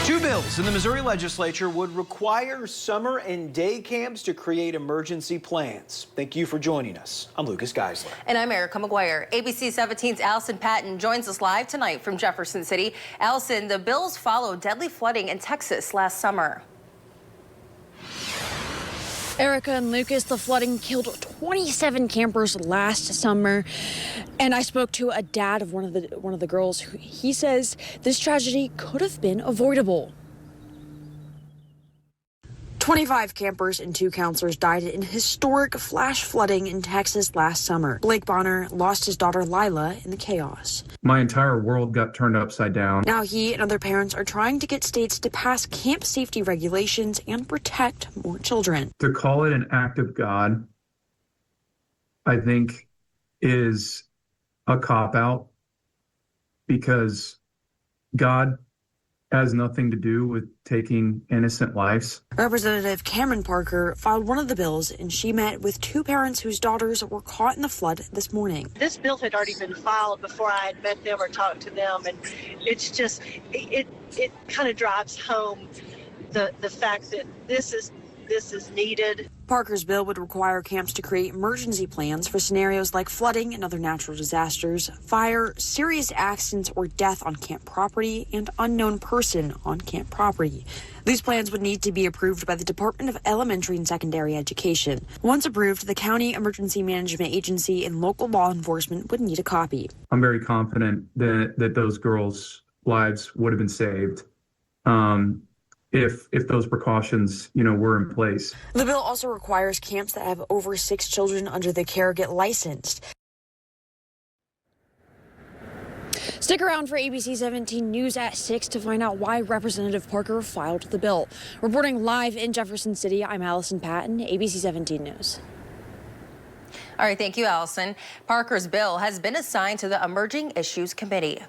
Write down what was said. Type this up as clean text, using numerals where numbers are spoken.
Two bills in the Missouri legislature would require summer and day camps to create emergency plans. Thank you for joining us. I'm Lucas Geisler. And I'm Erica McGuire. ABC 17's Allison Patton joins us live tonight from Jefferson City. Allison, the bills follow deadly flooding in Texas last summer. Erica and Lucas, the flooding killed 27 campers last summer. And I spoke to a dad of one of the girls. He says this tragedy could have been avoidable. 25 campers and 2 counselors died in historic flash flooding in Texas last summer. Blake Bonner lost his daughter Lila in the chaos. My entire world got turned upside down. Now he and other parents are trying to get states to pass camp safety regulations and protect more children. To call it an act of God, I think, is a cop-out, because God has nothing to do with taking innocent lives. Representative Cameron Parker filed one of the bills, and she met with 2 parents whose daughters were caught in the flood this morning. This bill had already been filed before I had met them or talked to them, and it's just, it kind of drives home the fact that this is needed. Parker's bill would require camps to create emergency plans for scenarios like flooding and other natural disasters, fire, serious accidents or death on camp property, and unknown person on camp property. These plans would need to be approved by the Department of Elementary and Secondary Education. Once approved, the County Emergency Management Agency and local law enforcement would need a copy. I'm very confident that those girls' lives would have been saved if those precautions, were in place. The bill also requires camps that have over 6 children under their care get licensed. Stick around for ABC 17 News at 6 to find out why Representative Parker filed the bill. Reporting live in Jefferson City, I'm Allison Patton, ABC 17 News. All right, thank you, Allison. Parker's bill has been assigned to the Emerging Issues Committee.